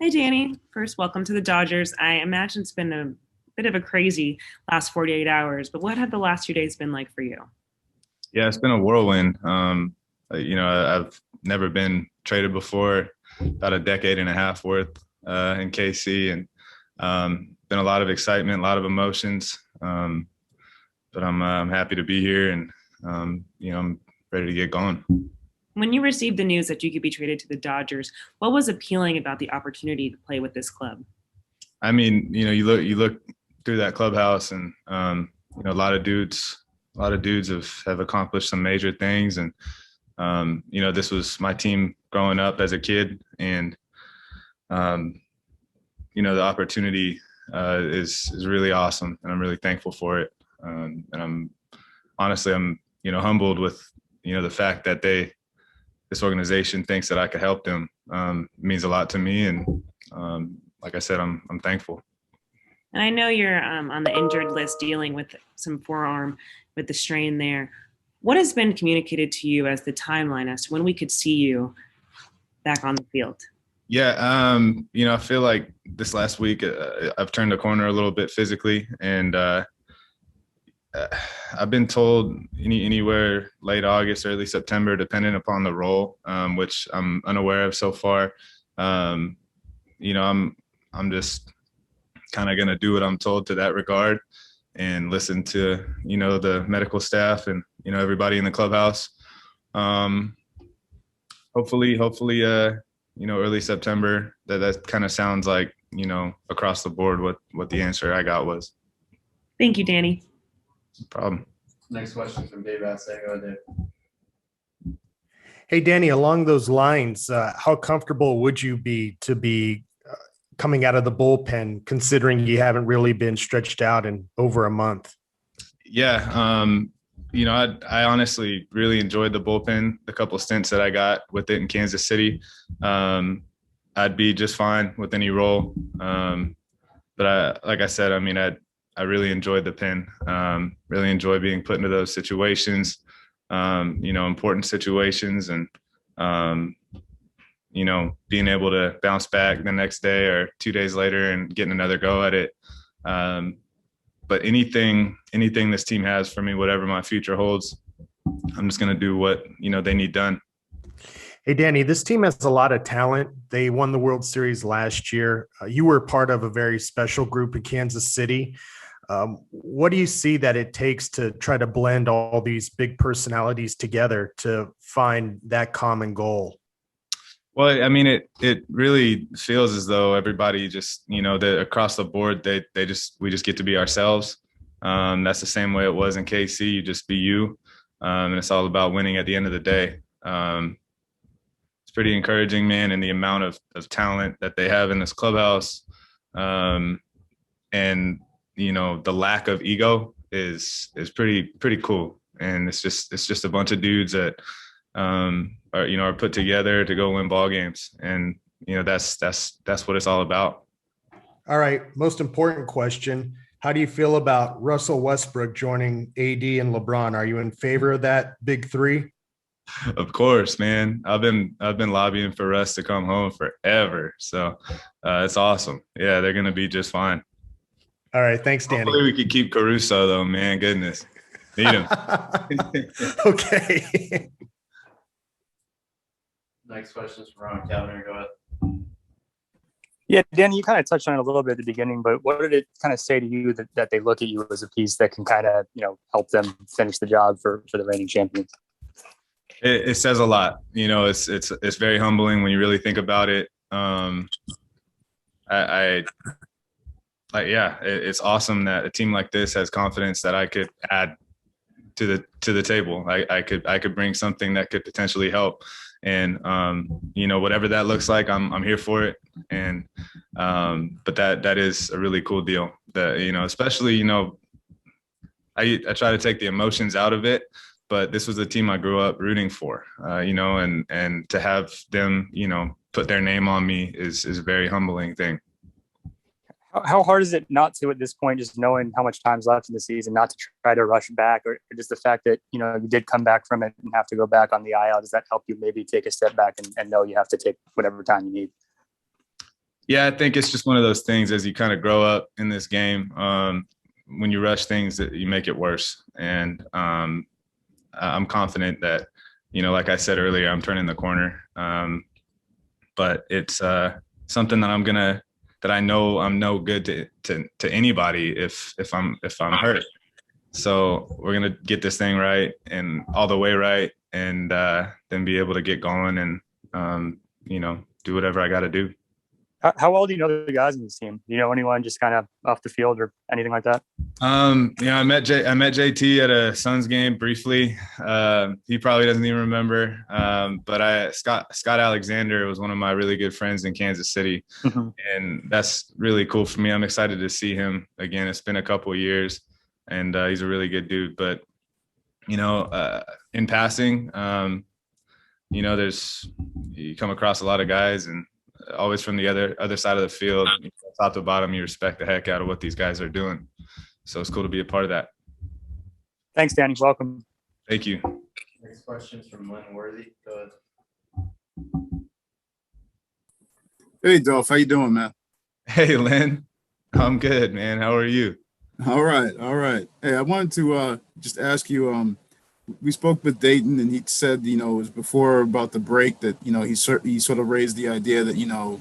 Hey, Danny. First, welcome to the Dodgers. I imagine it's been a bit of a crazy last 48 hours, but what have the last few days been like for you? Yeah, it's been a whirlwind. I've never been traded before, about a decade and a half worth in KC, and been a lot of excitement, a lot of emotions. But I'm happy to be here, and I'm ready to get going. When you received the news that you could be traded to the Dodgers, what was appealing about the opportunity to play with this club? I mean, you look through that clubhouse, and a lot of dudes have accomplished some major things, and this was my team growing up as a kid, and um, the opportunity is really awesome, and I'm really thankful for it. And I'm humbled with the fact that this organization thinks that I could help them. It means a lot to me, and like I said, I'm thankful. And I know you're on the injured list dealing with some forearm with the strain there. What has been communicated to you as the timeline as to when we could see you back on the field? Yeah, I feel like this last week I've turned a corner a little bit physically, and uh, I've been told anywhere late August, early September, depending upon the role, which I'm unaware of so far. Um, I'm just kind of gonna do what I'm told to that regard, and listen to the medical staff and everybody in the clubhouse. Um, hopefully, early September. That kind of sounds like across the board what the answer I got was. Thank you, Danny. No problem. Next question from Dave Assay. Go ahead, Dave. Hey, Danny, along those lines, how comfortable would you be to be coming out of the bullpen, considering you haven't really been stretched out in over a month? Yeah, I honestly really enjoyed the bullpen, the couple of stints that I got with it in Kansas City. I'd be just fine with any role. But like I said, I mean, I really enjoyed the pen. Really enjoy being put into those situations, important situations, and being able to bounce back the next day or 2 days later and getting another go at it. But anything this team has for me, whatever my future holds, I'm just going to do what they need done. Hey, Danny, this team has a lot of talent. They won the World Series last year. You were part of a very special group in Kansas City. What do you see that it takes to try to blend all these big personalities together to find that common goal? Well, I mean, it really feels as though everybody just, that across the board, we just get to be ourselves. That's the same way it was in KC. You just be you, and it's all about winning at the end of the day. It's pretty encouraging, man, and the amount of talent that they have in this clubhouse, and the lack of ego is pretty cool. And it's just a bunch of dudes that are put together to go win ball games, and that's what it's all about. All right. Most important question. How do you feel about Russell Westbrook joining AD and LeBron? Are you in favor of that big three? Of course, man. I've been lobbying for Russ to come home forever, so it's awesome. Yeah, they're gonna be just fine. All right. Thanks, Danny. Hopefully we could keep Caruso though, man. Goodness, need him. Okay. Next question is from Ron Calvin. Go ahead. Yeah, Danny, you kind of touched on it a little bit at the beginning, but what did it kind of say to you that they look at you as a piece that can kind of, help them finish the job for the reigning champions? It says a lot. It's very humbling when you really think about it. It's awesome that a team like this has confidence that I could add to the table. I could bring something that could potentially help, and whatever that looks like, I'm here for it. And but that is a really cool deal. That especially I try to take the emotions out of it. But this was a team I grew up rooting for, and to have them, put their name on me is a very humbling thing. How hard is it not to, at this point, just knowing how much time's left in the season, not to try to rush back, or just the fact that, you did come back from it and have to go back on the IL? Does that help you maybe take a step back and know you have to take whatever time you need? Yeah, I think it's just one of those things as you kind of grow up in this game. When you rush things, that you make it worse. And I'm confident that, like I said earlier, I'm turning the corner. But it's something that that I know I'm no good to anybody if I'm hurt. So we're gonna get this thing right and all the way right, and then be able to get going and do whatever I got to do. How well do you know the guys in this team? Do you know anyone just kind of off the field or anything like that? I met JT at a Suns game briefly. He probably doesn't even remember. But Scott Alexander was one of my really good friends in Kansas City, and that's really cool for me. I'm excited to see him again. It's been a couple of years, and he's a really good dude. But in passing, you come across a lot of guys, and always from the other side of the field, top to bottom, you respect the heck out of what these guys are doing. So it's cool to be a part of that. Thanks, Danny. Welcome. Thank you. Next question is from Lynn Worthy. Go ahead. Hey, Duff. How you doing, man? Hey, Lynn. I'm good, man. How are you? All right. Hey, I wanted to just ask you, we spoke with Dayton, and he said, it was before about the break that, he sort of raised the idea that,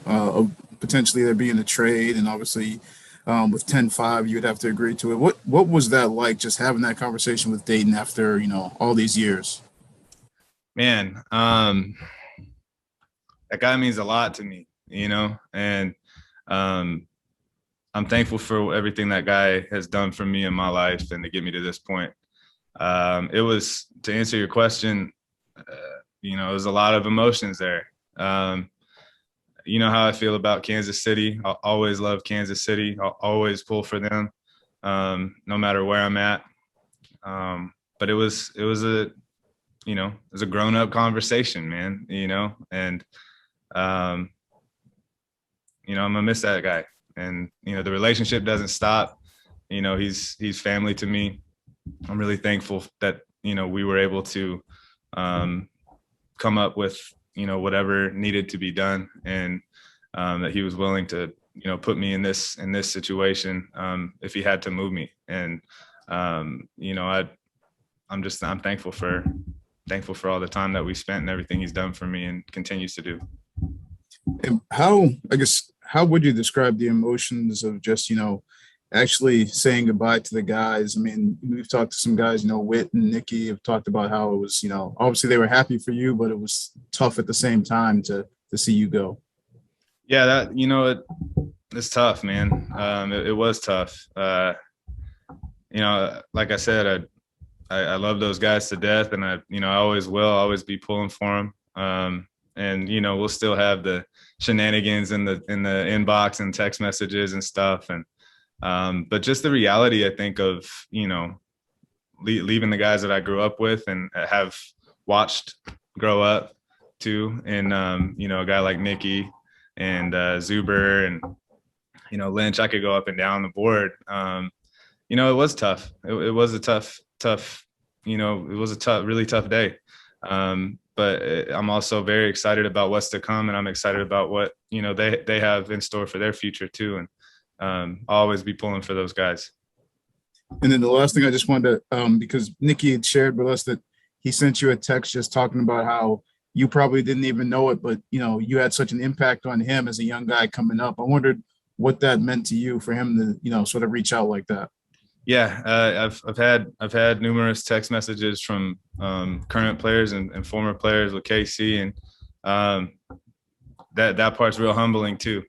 of potentially there being a trade, and obviously with 10-5, you'd have to agree to it. What was that like, just having that conversation with Dayton after, all these years? Man, that guy means a lot to me, and I'm thankful for everything that guy has done for me in my life and to get me to this point. It was, to answer your question, it was a lot of emotions there. You know how I feel about Kansas City. I'll always love Kansas City. I'll always pull for them, no matter where I'm at. But it was a grown up conversation, man, and, I'm gonna miss that guy. And, the relationship doesn't stop. He's family to me. I'm really thankful that, we were able to come up with, whatever needed to be done, and that he was willing to, put me in this situation if he had to move me. And, I'm thankful for all the time that we spent and everything he's done for me and continues to do. And how would you describe the emotions of just, actually saying goodbye to the guys? I mean, we've talked to some guys, Whit and Nicky have talked about how it was, obviously they were happy for you, but it was tough at the same time to see you go. Yeah, that, it's tough, man. It was tough. Like I said, I love those guys to death, and I always will always be pulling for them. And, we'll still have the shenanigans in the inbox and text messages and stuff. And, but just the reality, I think, of, leaving the guys that I grew up with and have watched grow up too. And, a guy like Nicky and Zuber and, Lynch, I could go up and down the board. It was tough. It was a tough, it was a really tough day. But I'm also very excited about what's to come, and I'm excited about what, they have in store for their future too. And, I'll always be pulling for those guys. And then the last thing I just wanted to, because Nicky had shared with us that he sent you a text just talking about how you probably didn't even know it, but, you had such an impact on him as a young guy coming up. I wondered what that meant to you for him to, sort of reach out like that. Yeah, I've had numerous text messages from current players and former players with KC, and that part's real humbling too.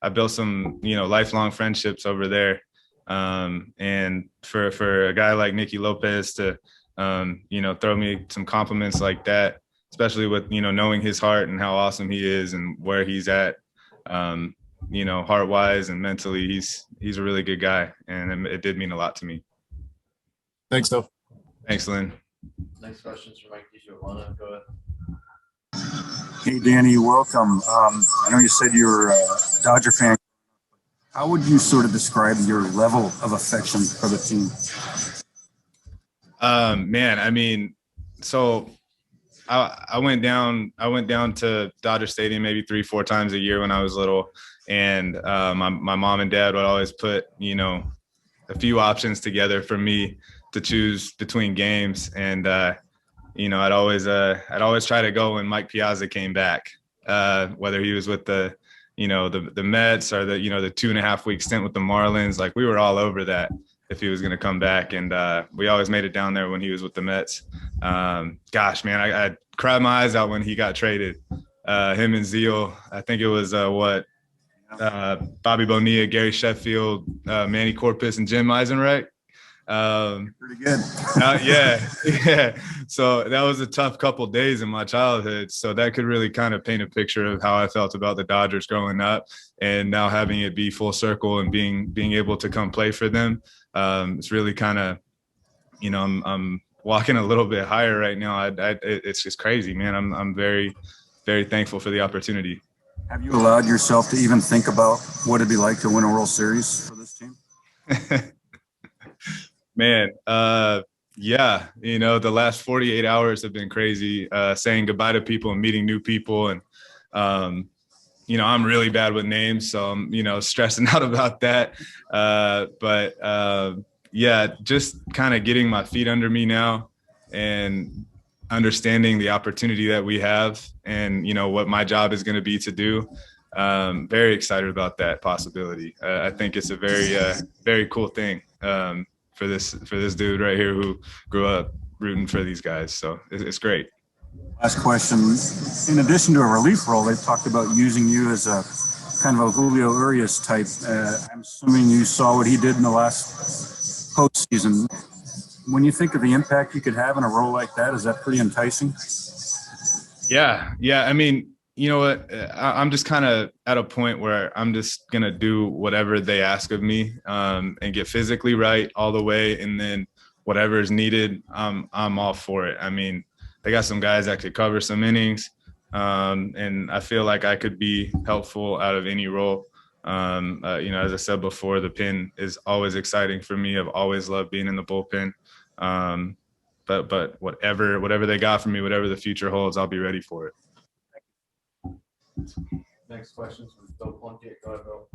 I built some lifelong friendships over there, and for a guy like Nicky Lopez to throw me some compliments like that, especially with knowing his heart and how awesome he is and where he's at. Heart wise and mentally, he's a really good guy, and it did mean a lot to me. Thanks, Duff. Thanks, Lynn. Next question is from Mike Piazza. Go ahead. Hey, Danny, welcome. I know you said you're a Dodger fan. How would you sort of describe your level of affection for the team? Man, I mean, so I went down to Dodger Stadium maybe 3-4 times a year when I was little, and my mom and dad would always put a few options together for me to choose between games, and I'd always try to go when Mike Piazza came back, whether he was with the Mets or the 2.5-week stint with the Marlins. Like, we were all over that if he was going to come back, and we always made it down there when he was with the Mets. Gosh, man, I cried my eyes out when he got traded. Him and Zeal, I think it was Bobby Bonilla, Gary Sheffield, Manny Corpus, and Jim Eisenreich. Pretty good. Yeah. So that was a tough couple days in my childhood. So that could really kind of paint a picture of how I felt about the Dodgers growing up, and now having it be full circle and being able to come play for them. It's really kind of, I'm walking a little bit higher right now. It's just crazy, man. I'm very, very thankful for the opportunity. Have you allowed yourself to even think about what it'd be like to win a World Series for this team? Man, yeah, the last 48 hours have been crazy, saying goodbye to people and meeting new people. And, I'm really bad with names, so I'm, stressing out about that. Yeah, just kind of getting my feet under me now and understanding the opportunity that we have and, what my job is going to be to do. Very excited about that possibility. I think it's a very, very cool thing. For this dude right here who grew up rooting for these guys. So it's great. Last question. In addition to a relief role, they've talked about using you as a kind of a Julio Urias type. I'm assuming you saw what he did in the last postseason. When you think of the impact you could have in a role like that, is that pretty enticing? Yeah. I mean, you know what? I'm just kind of at a point where I'm just going to do whatever they ask of me, and get physically right all the way. And then whatever is needed, I'm all for it. I mean, they got some guys that could cover some innings. And I feel like I could be helpful out of any role. As I said before, the pen is always exciting for me. I've always loved being in the bullpen. But whatever they got for me, whatever the future holds, I'll be ready for it. Next question is from Bill Plunkett. Go ahead, Bill.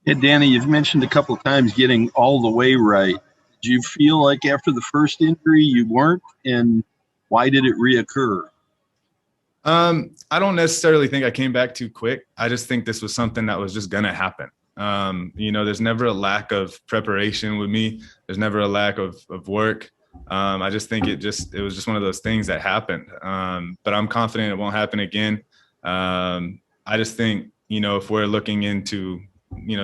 Yeah, Danny, you've mentioned a couple of times getting all the way right. Did you feel like after the first injury you weren't, and why did it reoccur? I don't necessarily think I came back too quick. I just think this was something that was just going to happen. There's never a lack of preparation with me. There's never a lack of work. I just think it was just one of those things that happened. But I'm confident it won't happen again. I just think, if we're looking into,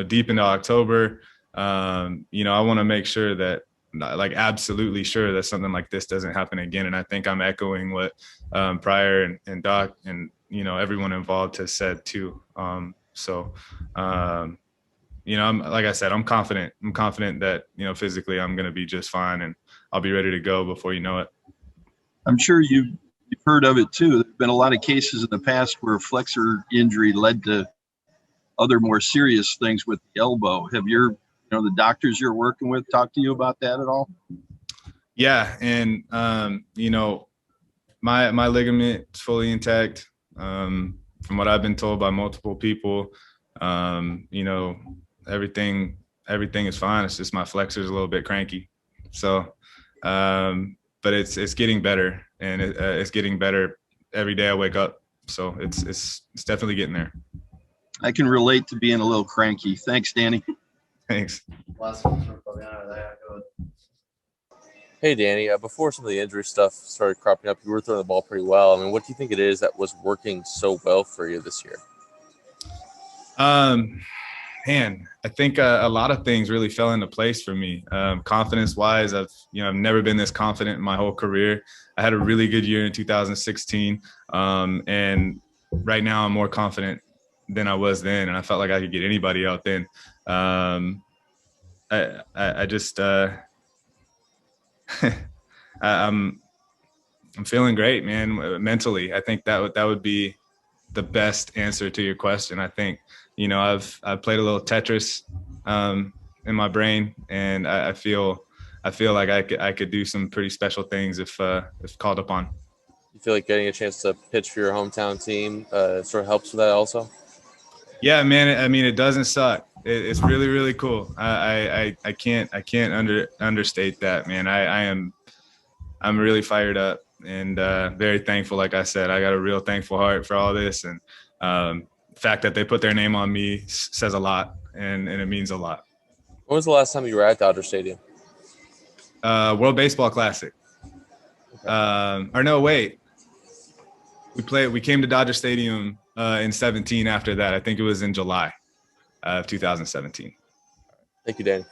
deep into October, I want to make sure that, absolutely sure that something like this doesn't happen again. And I think I'm echoing what Pryor and Doc and, everyone involved has said too. I'm like I said, I'm confident. I'm confident that, physically I'm going to be just fine and I'll be ready to go before you know it. I'm sure you've heard of it too. There've been a lot of cases in the past where Flexor injury led to other more serious things with the elbow. Have the doctors you're working with talked to you about that at all? Yeah. And, my ligament is fully intact. From what I've been told by multiple people, everything is fine. It's just my flexor's a little bit cranky. So, but it's getting better, and it's getting better every day I wake up. So it's definitely getting there. I can relate to being a little cranky. Thanks, Danny. Thanks. Last one from Fabiano. Go ahead. Hey, Danny, before some of the injury stuff started cropping up, you were throwing the ball pretty well. I mean, what do you think it is that was working so well for you this year? Man, I think a lot of things really fell into place for me. Confidence-wise, I've never been this confident in my whole career. I had a really good year in 2016, and right now I'm more confident than I was then, and I felt like I could get anybody out then. I'm feeling great, man. Mentally, I think that would be the best answer to your question. I think, I've played a little Tetris in my brain, and I feel I feel like I could do some pretty special things if called upon. You feel like getting a chance to pitch for your hometown team sort of helps with that also? Yeah, man. I mean, it doesn't suck. It's really, really cool. I can't understate that, man. I'm really fired up and very thankful. Like I said, I got a real thankful heart for all this, and the fact that they put their name on me says a lot, and it means a lot. When was the last time you were at Dodger Stadium? World Baseball Classic. Okay. Or no, wait. We came to Dodger Stadium in 17 after that. I think it was in July of 2017. Thank you, Danny.